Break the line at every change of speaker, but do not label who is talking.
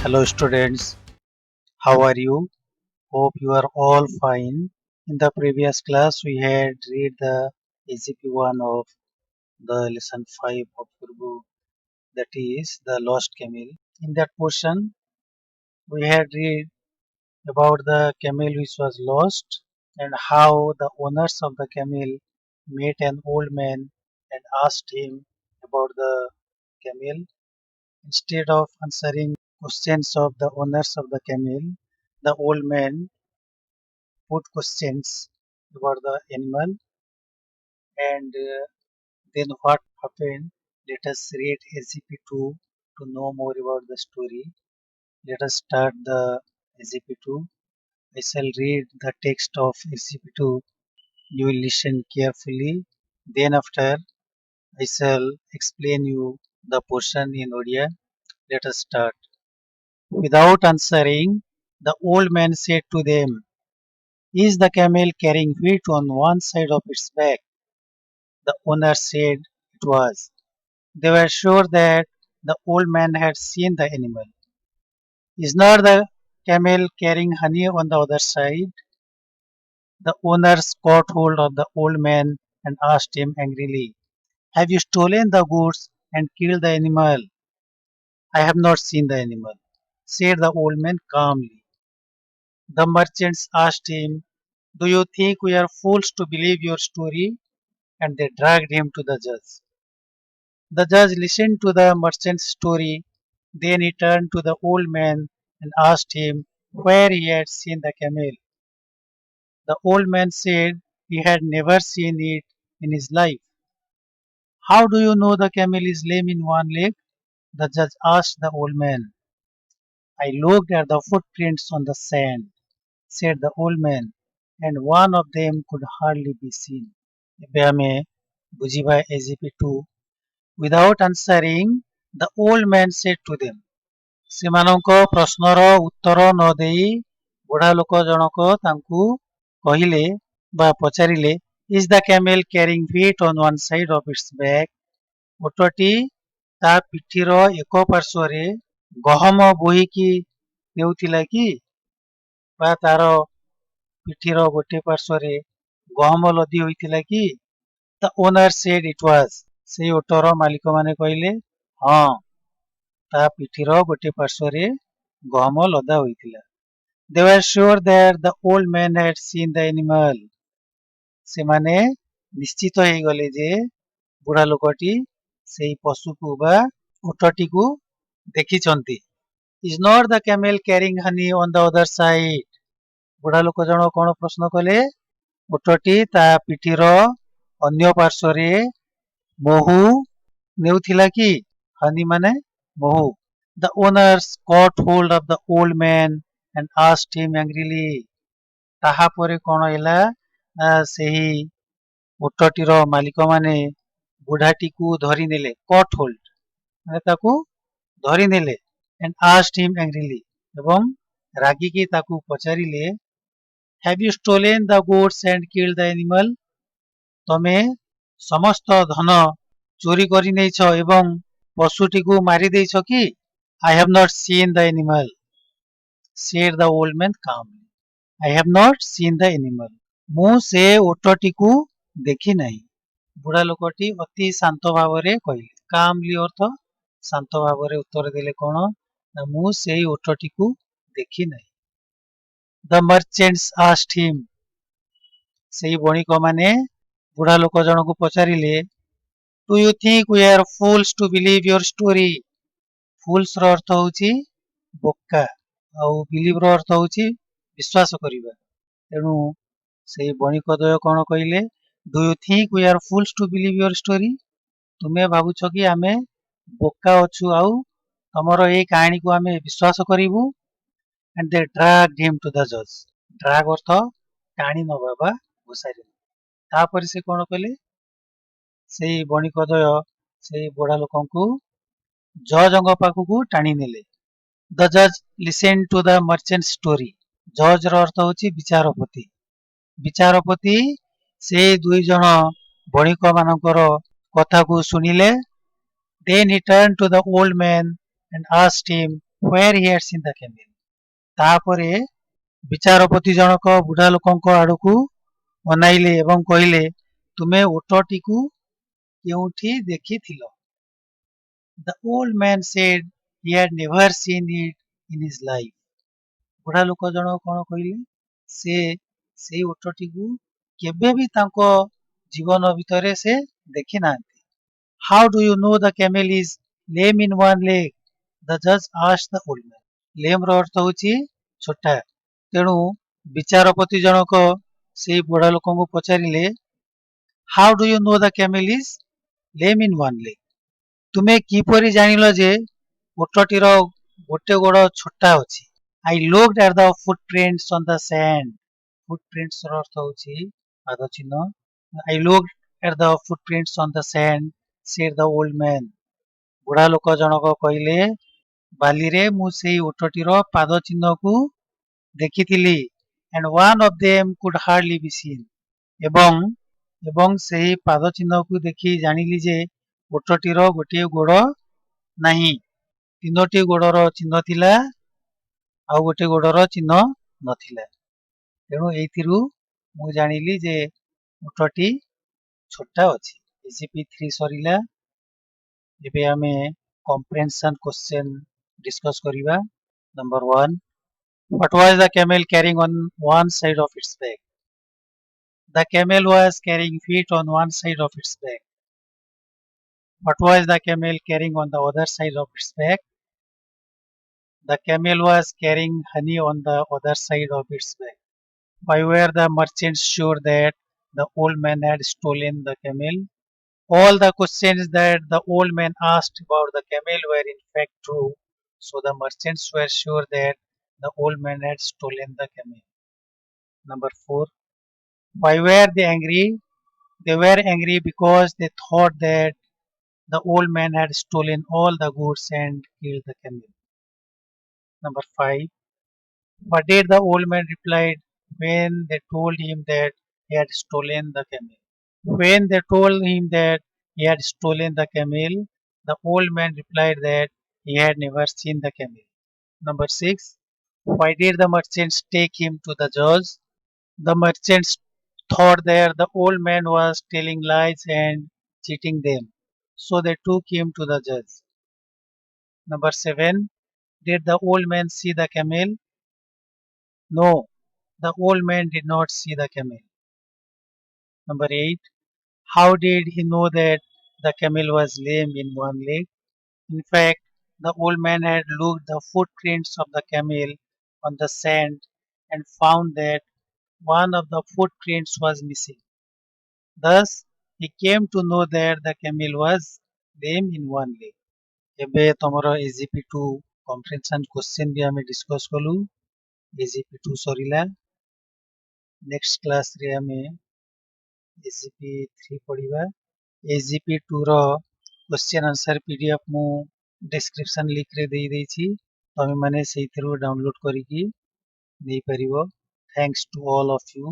Hello students, how are you? Hope you are all fine. In the previous class we had read the ACP1 of the lesson 5 of Urdu, that is the lost camel. In that portion we had read about the camel which was lost and how the owners of the camel met an old man and asked him about the camel. Instead of answering questions of the owners of the camel, the old man put questions about the animal and then what happened. Let us read SCP-2 to know more about the story. Let us start the SCP-2. I shall read the text of SCP-2. You will listen carefully. Then after I shall explain you the portion in Odia. Let us start. Without answering, the old man said to them, "Is the camel carrying wheat on one side of its back?" The owner said it was. They were sure that the old man had seen the animal. "Is not the camel carrying honey on the other side?" The owners caught hold of the old man and asked him angrily, "Have you stolen the goods and killed the animal?" "I have not seen the animal," said the old man calmly. The merchants asked him, "Do you think we are fools to believe your story?" And they dragged him to the judge. The judge listened to the merchant's story. Then he turned to the old man and asked him where he had seen the camel. The old man said he had never seen it in his life. "How do you know the camel is lame in one leg?" the judge asked the old man. "I looked at the footprints on the sand," said the old man, "and one of them could hardly be seen." ଏବେ ଆମେ ବୁଝିବା SCP-2. Without answering, the old man said to them. ସେମାନଙ୍କ ପ୍ରଶ୍ନର ଉତ୍ତର ନ ଦେଇ ବୁଢ଼ା ଲୋକ ଜଣକ ତାଙ୍କୁ କହିଲେ ବା ପଚାରିଲେ, "Is the camel carrying wheat on one side of its back?" ଓଟଟି ତା ପିଠିର ଏକ ପାର୍ଶ୍ୱରେ ଗହମ ବୋହିକି ନେଉଥିଲା କି? ବା ତାର ପିଠିର ଗୋଟିଏ ପାର୍ଶ୍ୱରେ ଗହମ ଲଦି ହୋଇଥିଲା କି? The owner said it was. ସେଇ ଓଟର ମାଲିକମାନେ କହିଲେ, "ହଁ, ତା ପିଠିର ଗୋଟିଏ ପାର୍ଶ୍ୱରେ ଗହମ ଲଦା ହୋଇଥିଲା." They were sure that the old man had seen the animal. ସେମାନେ ନିଶ୍ଚିତ ହେଇଗଲେ ଯେ ବୁଢ଼ା ଲୋକଟି ସେଇ ପଶୁକୁ ବା ଓଟଟିକୁ ଦେଖିଛନ୍ତି. Is not the camel carrying honey on the other side? ବୁଢ଼ା ଲୋକ ଜଣ କଣ ପ୍ରଶ୍ନ କଲେ? ଓଟଟି ତା ପିଠିର ଅନ୍ୟ ପାର୍ଶ୍ୱରେ ମହୁ ନେଉଥିଲା କି? honey ମାନେ ମହୁ. The owners caught hold of the old man and asked him angrily. ତାହାପରେ କଣ ହେଲା ନା ସେହି ଓଟଟିର ମାଲିକମାନେ ବୁଢ଼ାଟିକୁ ଧରିନେଲେ. caught hold ମାନେ ତାକୁ ଧରିନେଲେ and asked him angrily ଏବଂ ରାଗିକି ତାକୁ ପଚାରିଲେ, "Have you stolen the goods and killed the animal?" ତମେ ସମସ୍ତ ଧନ ଚୋରି କରିନେଇଛ ଏବଂ ପଶୁଟିକୁ ମାରିଦେଇଛ କି? I have not seen the animal, said the old man calmly. I have not seen the animal. ମୁଁ ସେ ଓଟଟିକୁ ଦେଖି ନାହିଁ। ବୁଢ଼ା ଲୋକଟି ଅତି ଶାନ୍ତ ଭାବରେ କହିଲେ। କାମଲି ଅର୍ଥ ଶାନ୍ତ ଭାବରେ ଉତ୍ତର ଦେଲେ କଣ ନା ମୁଁ ସେଇ ଓଟଟିକୁ ଦେଖି ନାହିଁ। The merchants asked him. ସେଇ ବଣିକମାନେ ବୁଢ଼ା ଲୋକ ଜଣକୁ ପଚାରିଲେ, Do you think we are fools to believe your story? Fools ର ଅର୍ଥ ହେଉଛି ବୋକା ଆଉ believe ର ଅର୍ଥ ହେଉଛି ବିଶ୍ୱାସ କରିବା। ତେଣୁ ସେଇ ବଣିକ ଦ୍ୱୟ କଣ କହିଲେ? Do you think we are fools to believe your story? ତୁମେ ଭାବୁଛ କି ଆମେ ବୋକା ଅଛୁ ଆଉ ତମର ଏଇ କାହାଣୀକୁ ଆମେ ବିଶ୍ୱାସ କରିବୁ? And they dragged him to the judge. Drag ଅର୍ଥ ଟାଣି ନବା ବା ଘୋଷାରି ନବା। ତାପରେ ସେ କଣ କଲେ? ସେଇ ବଣିକ ଦ୍ୱୟ ସେଇ ବୁଢ଼ା ଲୋକଙ୍କୁ ଜଜଙ୍କ ପାଖକୁ ଟାଣି ନେଲେ। The judge listened to the merchant's story. ଜଜ୍ ର ଅର୍ଥ ହେଉଛି ବିଚାରପତି। ବିଚାରପତି ସେ ଦୁଇ ଜଣ ବଣିକ ମାନଙ୍କର କଥାକୁ ଶୁଣିଲେ। Then he turned to the old man and asked him where he had seen the camel. ତାପରେ ବିଚାରପତି ଜଣକ ବୁଢା ଲୋକଙ୍କ ଆଡକୁ ଅନାଇଲେ ଏବଂ କହିଲେ, ତୁମେ ଓଟଟିକୁ କେଉଁଠି ଦେଖିଥିଲ? The old man said he had never seen it in his life. ବୁଢା ଲୋକ ଜଣକ କଣ କହିଲେ? ସେ ସେଇ ଓଟଟିକୁ କେବେ ବି ତାଙ୍କ ଜୀବନ ଭିତରେ ସେ ଦେଖି ନାହାନ୍ତି। How do you know the camel is lame in one leg? The judge asked the old man. Lame ର ଅର୍ଥ ହଉଛି ଛୋଟା। ତେଣୁ ବିଚାରପତି ଜଣକ ସେଇ ବୁଢା ଲୋକଙ୍କୁ ପଚାରିଲେ, How do you know the camel is lame in one leg? ତୁମେ କିପରି ଜାଣିଲ ଯେ ଓଟଟିର ଗୋଟେ ଗୋଡ଼ ଛୋଟା ଅଛି? I looked at the footprints on the sand. Footprints ର ଅର୍ଥ ହଉଛି ପାଦ ଚିହ୍ନ। I looked at the footprints on the sand, said the old man. ବୁଢା ଲୋକ ଜଣକ କହିଲେ, ବାଲିରେ ମୁଁ ସେଇ ଓଟଟିର ପାଦ ଚିହ୍ନକୁ ଦେଖିଥିଲି। And one of them could hardly be seen. ଏବଂ ଏବଂ ସେହି ପାଦ ଚିହ୍ନକୁ ଦେଖି ଜାଣିଲି ଯେ ଓଟଟିର ଗୋଟିଏ ଗୋଡ଼ ନାହିଁ। ତିନୋଟି ଗୋଡ଼ର ଚିହ୍ନ ଥିଲା ଆଉ ଗୋଟେ ଗୋଡ଼ର ଚିହ୍ନ ନଥିଲା। ତେଣୁ ଏଇଥିରୁ ମୁଁ ଜାଣିଲି ଯେ ଓଟଟି ଛୋଟା ଅଛି। ଏସିପି 3 ସରିଲା। ଏବେ ଆମେ comprehension question discuss କରିବା। Number 1. What was the camel carrying on one side of its back? The camel was carrying wheat on one side of its back. What was the camel carrying on the other side of its back? The camel was carrying honey on the other side of its back. Why were the merchants sure that the old man had stolen the camel? All the questions that the old man asked about the camel were in fact true, so the merchants were sure that the old man had stolen the camel. Number 4. Why were they angry? They were angry because they thought that the old man had stolen all the goods and killed the camel. Number 5. What did the old man reply when they told him that he had stolen the camel? When they told him that he had stolen the camel, the old man replied that he had never seen the camel. Number 6. Why did the merchants take him to the judge? The merchants thought that the old man was telling lies and cheating them, so they took him to the judge. Number 7. Did the old man see the camel? No, the old man did not see the camel. Number 8. How did he know that the camel was lame in one leg? In fact, the old man had looked the footprints of the camel on the sand and found that one of the footprints was missing. Thus, he came to know that the camel was lame in one leg. ଏବେ ତମର AGP2 comprehension question ବି ଆମେ discuss କଲୁ। AGP2 ସରିଲା। next class ରେ ଆମେ AGP3 ପଢିବା। AGP2 ର question answer PDF ମୁଁ description link ରେ ଦେଇ ଦେଇଛି। ତମେ ମାନେ ସେଇଥିରୁ download କରିକି ନେଇପାରିବ। Thanks to all of you.